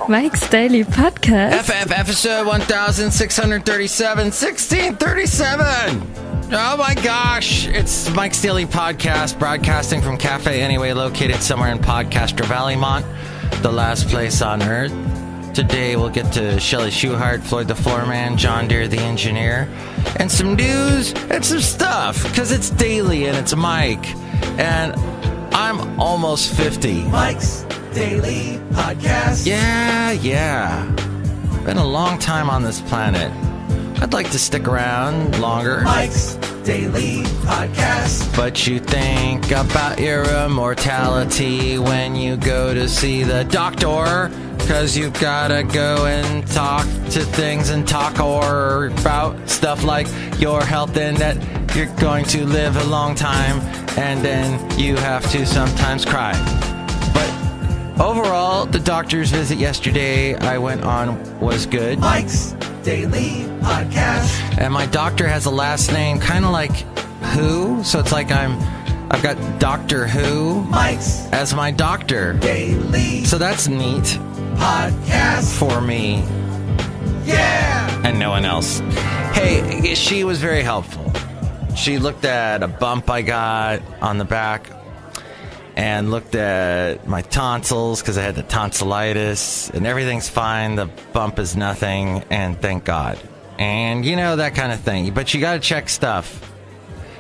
Mike's Daily Podcast. Episode 1637. 1637! Oh my gosh! It's Mike's Daily Podcast, broadcasting from Café Anyway, located somewhere in Podcaster Valleymont, the last place on earth. Today we'll get to Chely Shoehart, Floyd the Floorman, John Deere the engineer, and some news and some stuff, because it's daily and it's Mike. And I'm almost 50. Mike's Daily Podcast. Yeah. Been a long time on this planet. I'd like to stick around longer. Mike's Daily Podcast. But you think about your immortality when you go to see the doctor, because you've got to go and talk to things and talk or about stuff like your health and that you're going to live a long time, and then you have to sometimes cry. But overall, the doctor's visit yesterday I went on was good. Mike's Daily Podcast. And my doctor has a last name kind of like Who, so it's like I've got Doctor Who Mike's as my doctor. Daily So that's neat Podcast for me. Yeah! And no one else. Hey, she was very helpful. She looked at a bump I got on the back and looked at my tonsils because I had the tonsillitis, and everything's fine. The bump is nothing, and thank God. And you know, that kind of thing. But you got to check stuff.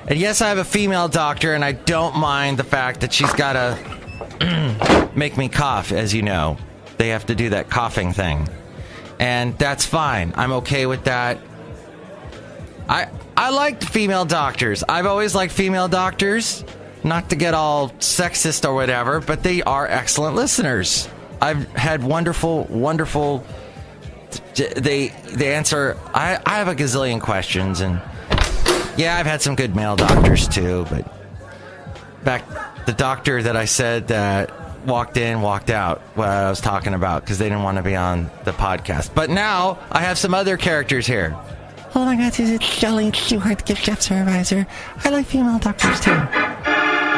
And yes, I have a female doctor, and I don't mind the fact that she's got to make me cough, as you know. They have to do that coughing thing. And that's fine. I'm okay with that. I liked female doctors. I've always liked female doctors. Not to get all sexist or whatever, but they are excellent listeners. I've had wonderful... They answer... I have a gazillion questions, and... Yeah, I've had some good male doctors, too, but... The doctor that I said that walked in, walked out, what I was talking about, because they didn't want to be on the podcast. But now, I have some other characters here. Oh my God, this is Chely Shoehart, gift shop supervisor. I like female doctors, too.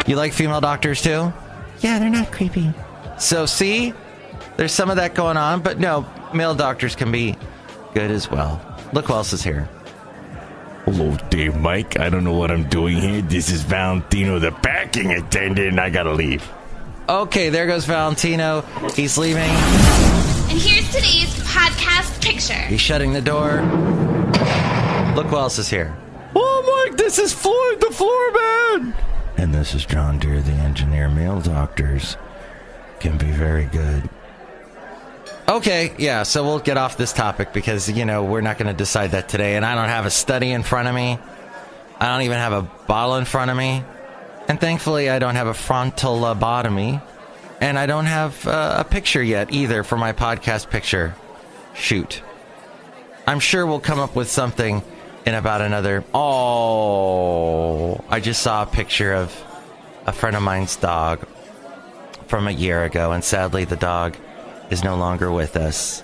You like female doctors, too? Yeah, they're not creepy. So, see? There's some of that going on, but no, male doctors can be good as well. Look who else is here. Hello, Dave Mike. I don't know what I'm doing here. This is Valentino, the packing attendant, and I gotta leave. Okay, there goes Valentino. He's leaving. And here's today's podcast picture. He's shutting the door. Look who else is here. Oh, Mike, this is Floyd the Floorman. And this is John Deere, the engineer. Male doctors can be very good. Okay, yeah, so we'll get off this topic because, you know, we're not going to decide that today. And I don't have a study in front of me. I don't even have a bottle in front of me. And thankfully, I don't have a frontal lobotomy. And I don't have a picture yet either for my podcast picture shoot. I'm sure we'll come up with something in about another... Oh, I just saw a picture of a friend of mine's dog from a year ago, and sadly the dog is no longer with us.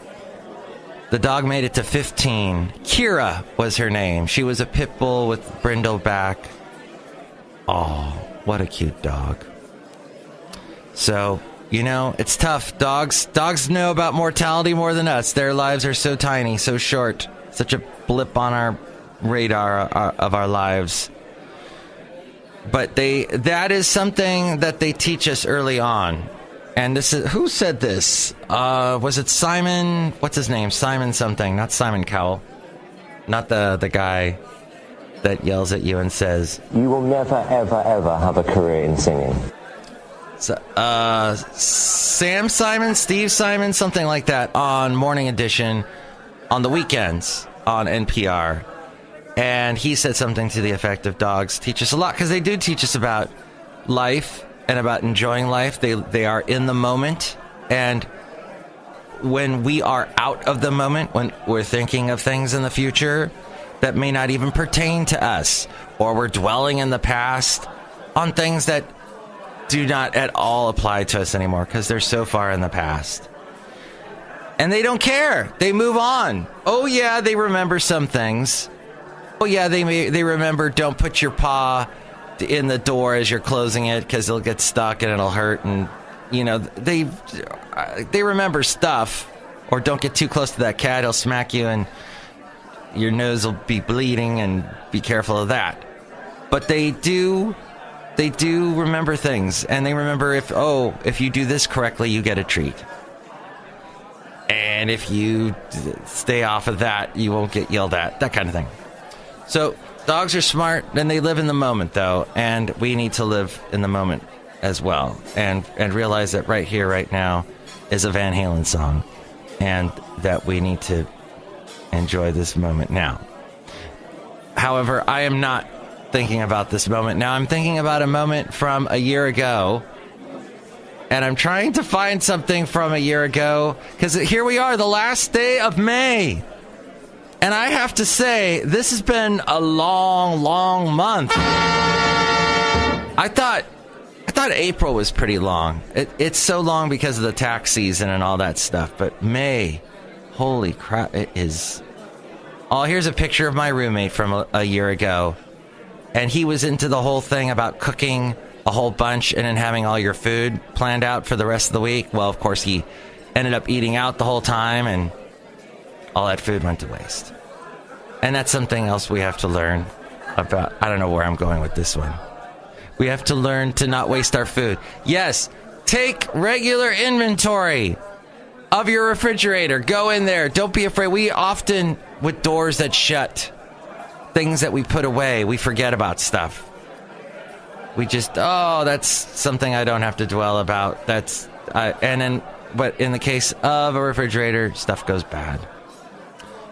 The dog made it to 15. Kira was her name. She was a pit bull with brindle back. Oh, what a cute dog. So, you know, it's tough. Dogs know about mortality more than us. Their lives are so tiny, so short. Such a blip on our radar of our lives. But that is something that they teach us early on. And this is, who said this? Was it Simon? What's his name? Simon something. Not Simon Cowell. Not the guy that yells at you and says, "You will never, ever, ever have a career in singing." So, Sam Simon, Steve Simon, something like that, on Morning Edition on the weekends on NPR. And he said something to the effect of dogs teach us a lot, because they do teach us about life and about enjoying life. They are in the moment. And when we are out of the moment, when we're thinking of things in the future that may not even pertain to us, or we're dwelling in the past on things that do not at all apply to us anymore because they're so far in the past. And they don't care. They move on. Oh, yeah, they remember some things. Oh, yeah, they remember don't put your paw in the door as you're closing it because it'll get stuck and it'll hurt. And they remember stuff, or don't get too close to that cat. He'll smack you and your nose will be bleeding, and be careful of that. But they do remember things, and they remember if you do this correctly, you get a treat. And if you stay off of that, you won't get yelled at, that kind of thing. So dogs are smart, and they live in the moment, though, and we need to live in the moment as well, and realize that right here, right now, is a Van Halen song, and that we need to enjoy this moment now. However, I am not thinking about this moment now. I'm thinking about a moment from a year ago, and I'm trying to find something from a year ago, because here we are, the last day of May. And I have to say, this has been a long, long month. I thought April was pretty long. It's so long because of the tax season and all that stuff. But May, holy crap, it is. Oh, here's a picture of my roommate from a year ago. And he was into the whole thing about cooking a whole bunch and then having all your food planned out for the rest of the week. Well, of course, he ended up eating out the whole time, and all that food went to waste. And that's something else we have to learn about. I don't know where I'm going with this one. We have to learn to not waste our food. Yes, take regular inventory of your refrigerator. Go in there. Don't be afraid. We often, with doors that shut, things that we put away, we forget about stuff. We just, that's something I don't have to dwell about. But in the case of a refrigerator, stuff goes bad.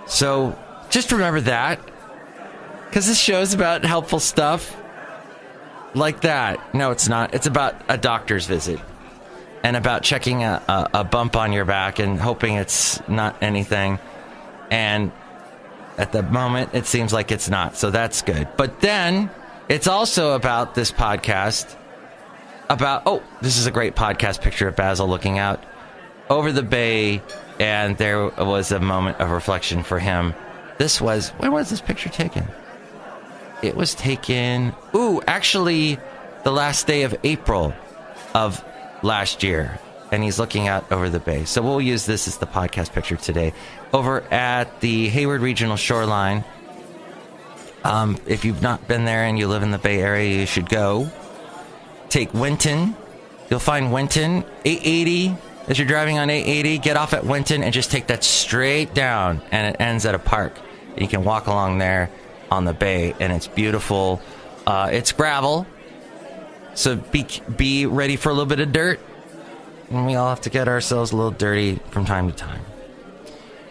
So just remember that, because this show's about helpful stuff like that. No, it's not. It's about a doctor's visit and about checking a bump on your back and hoping it's not anything. And at the moment, it seems like it's not. So that's good. But then it's also about this podcast this is a great podcast picture of Basil looking out over the bay. And there was a moment of reflection for him. When was this picture taken? It was taken, actually, the last day of April of last year. And he's looking out over the bay. So we'll use this as the podcast picture today. Over at the Hayward Regional Shoreline. If you've not been there and you live in the Bay Area, you should go. Take Winton. You'll find Winton, 880. As you're driving on 880, get off at Winton and just take that straight down, and it ends at a park. You can walk along there on the bay, and it's beautiful. It's gravel, so be ready for a little bit of dirt. And we all have to get ourselves a little dirty from time to time.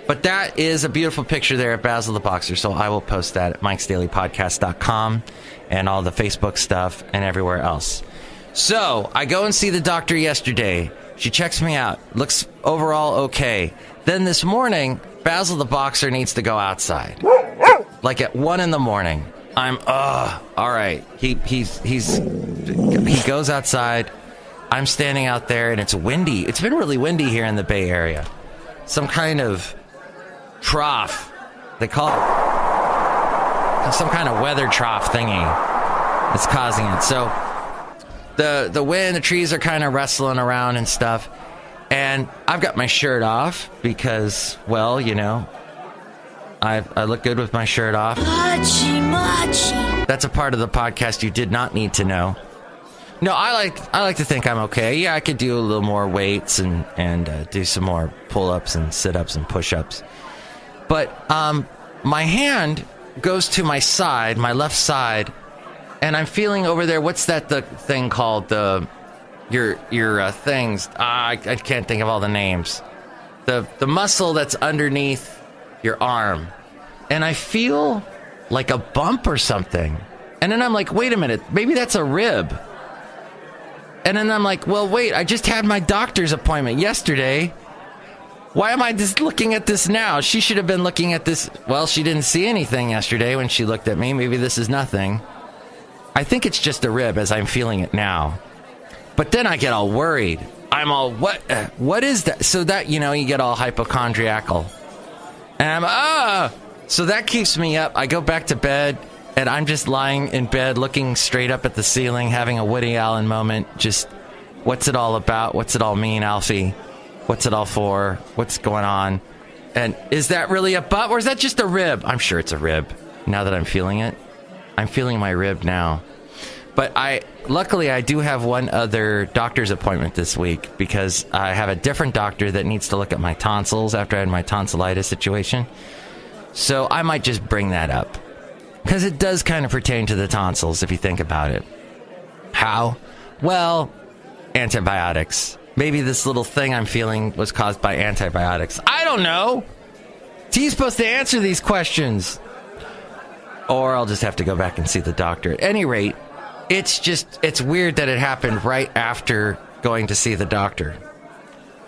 But that is a beautiful picture there of Basil the Boxer, so I will post that at mikesdailypodcast.com and all the Facebook stuff and everywhere else. So I go and see the doctor yesterday. She checks me out. Looks overall okay. Then this morning, Basil the Boxer needs to go outside. Like at 1 a.m. I'm, all right. He goes outside. I'm standing out there, and it's windy. It's been really windy here in the Bay Area. Some kind of trough. They call it some kind of weather trough thingy that's causing it. So the wind, the trees are kind of wrestling around and stuff. And I've got my shirt off because, well, I look good with my shirt off. Machi. That's a part of the podcast you did not need to know. No, I like to think I'm okay. Yeah, I could do a little more weights and do some more pull-ups and sit-ups and push-ups. But my hand goes to my side, my left side, and I'm feeling over there. What's the thing called? Your things. I can't think of all the names. The muscle that's underneath your arm, and I feel like a bump or something. And then I'm like, wait a minute, maybe that's a rib. And then I'm like, well, wait, I just had my doctor's appointment yesterday. Why am I just looking at this now? She should have been looking at this. Well, she didn't see anything yesterday when she looked at me. Maybe this is nothing. I think it's just a rib as I'm feeling it now. But then I get all worried. I'm all, what is that? So that, you get all hypochondriacal. And I'm, so that keeps me up. I go back to bed, and I'm just lying in bed looking straight up at the ceiling, having a Woody Allen moment, just What's it all about? What's it all mean, Alfie? What's it all for? What's going on? And is that really a butt, or is that just a rib? I'm sure it's a rib, now that I'm feeling it. I'm feeling my rib now. But luckily, I do have one other doctor's appointment this week, because I have a different doctor that needs to look at my tonsils after I had my tonsillitis situation. So I might just bring that up, because it does kind of pertain to the tonsils, if you think about it. How? Well, antibiotics. Maybe this little thing I'm feeling was caused by antibiotics. I don't know. He's supposed to answer these questions. Or I'll just have to go back and see the doctor. At any rate, it's weird that it happened right after going to see the doctor.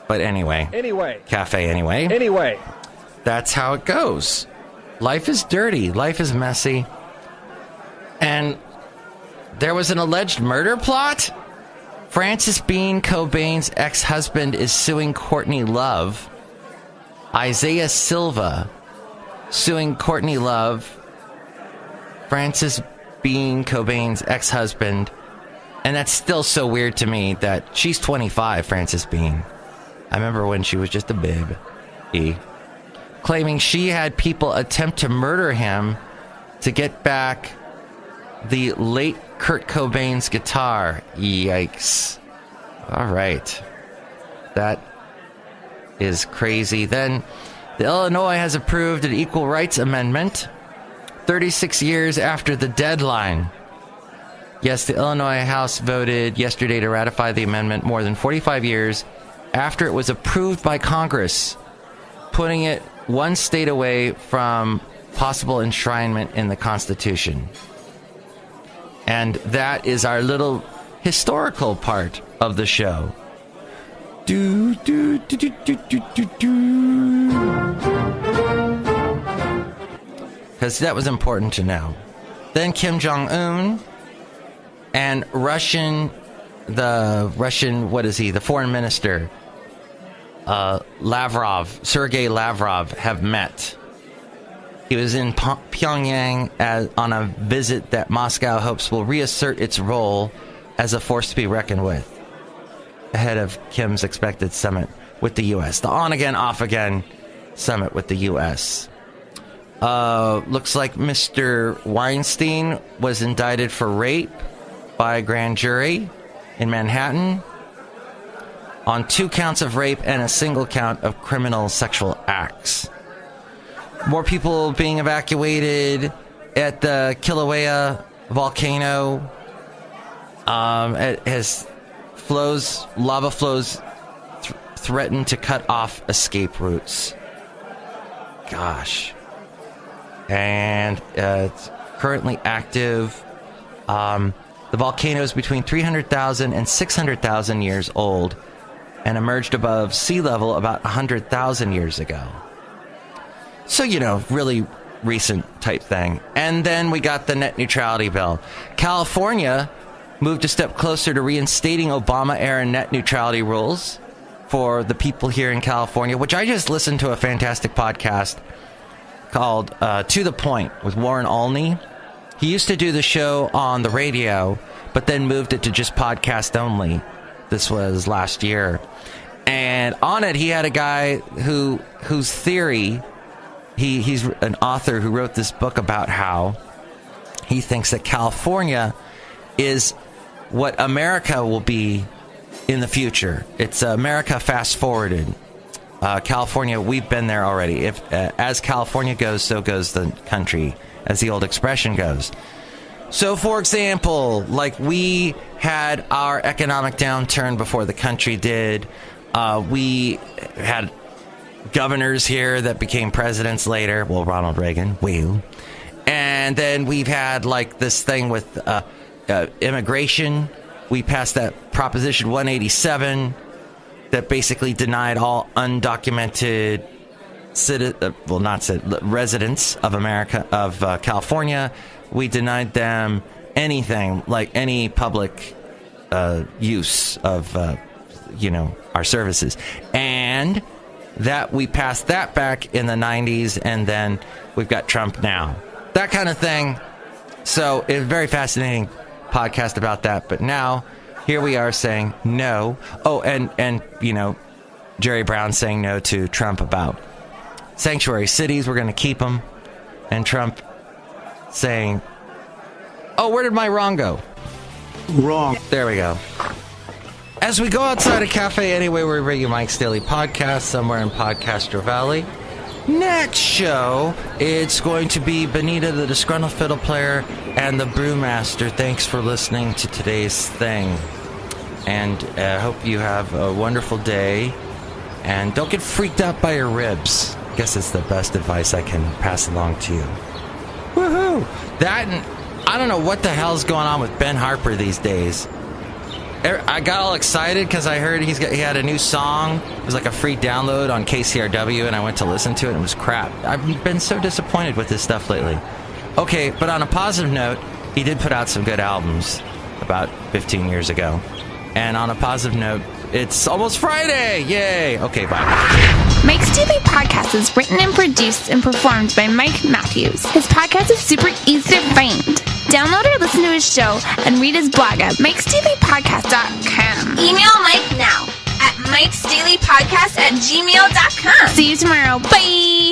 But anyway. Café Anyway. That's how it goes. Life is dirty. Life is messy. And there was an alleged murder plot? Francis Bean Cobain's ex-husband is suing Courtney Love. Isaiah Silva suing Courtney Love. Francis Bean Cobain's ex-husband. And that's still so weird to me that she's 25, Francis Bean. I remember when she was just a babe. Claiming she had people attempt to murder him to get back the late Kurt Cobain's guitar. Yikes. All right. That is crazy. Then the Illinois has approved an equal rights amendment 36 years after the deadline. Yes, the Illinois House voted yesterday to ratify the amendment more than 45 years after it was approved by Congress, putting it one state away from possible enshrinement in the Constitution. And that is our little historical part of the show. Because that was important to know. Then Kim Jong-un and the foreign minister, Sergei Lavrov, have met. He was in Pyongyang on a visit that Moscow hopes will reassert its role as a force to be reckoned with, ahead of Kim's expected summit with the U.S. The on-again, off-again summit with the U.S. Looks like Mr. Weinstein was indicted for rape by a grand jury in Manhattan on 2 counts of rape and a single count of criminal sexual acts. More people being evacuated at the Kilauea volcano. It has lava flows threaten to cut off escape routes. Gosh. And it's currently active. The volcano is between 300,000 and 600,000 years old and emerged above sea level about 100,000 years ago. So, really recent type thing. And then we got the net neutrality bill. California moved a step closer to reinstating Obama-era net neutrality rules for the people here in California, which I just listened to a fantastic podcast called To The Point with Warren Olney. He used to do the show on the radio, but then moved it to just podcast only. This was last year. And on it, he had a guy whose theory... He's an author who wrote this book about how he thinks that California is what America will be in the future. It's America fast forwarded. California, we've been there already. As California goes, so goes the country, as the old expression goes. So, for example, like we had our economic downturn before the country did. We had governors here that became presidents later. Well, Ronald Reagan. Well. And then we've had like this thing with immigration. We passed that Proposition 187 that basically denied all undocumented residents of America, of California. We denied them anything, like any public use of, our services. And that we passed that back in the 90s, and then we've got Trump now. That kind of thing. So it's a very fascinating podcast about that. But now, here we are saying no. Oh, and you know, Jerry Brown saying no to Trump about sanctuary cities. We're going to keep them. And Trump saying, oh, where did my wrong go? Wrong. There we go. As we go outside of Café Anyway, we bring you Mike's Daily Podcast somewhere in Podcaster Valley. Next show, it's going to be Benita, the Disgruntled Fiddle Player, and the Brewmaster. Thanks for listening to today's thing. And I hope you have a wonderful day. And don't get freaked out by your ribs. I guess it's the best advice I can pass along to you. Woohoo! That and I don't know what the hell's going on with Ben Harper these days. I got all excited because I heard he had a new song. It was like a free download on KCRW, and I went to listen to it, and it was crap. I've been so disappointed with this stuff lately. Okay, but on a positive note, he did put out some good albums about 15 years ago. And on a positive note, it's almost Friday! Yay! Okay, bye. Mike's Daily Podcast is written and produced and performed by Mike Matthews. His podcast is super easy to find. Download or listen to his show and read his blog at mikesdailypodcast.com. Email Mike now at mikesdailypodcast@gmail.com. See you tomorrow. Bye!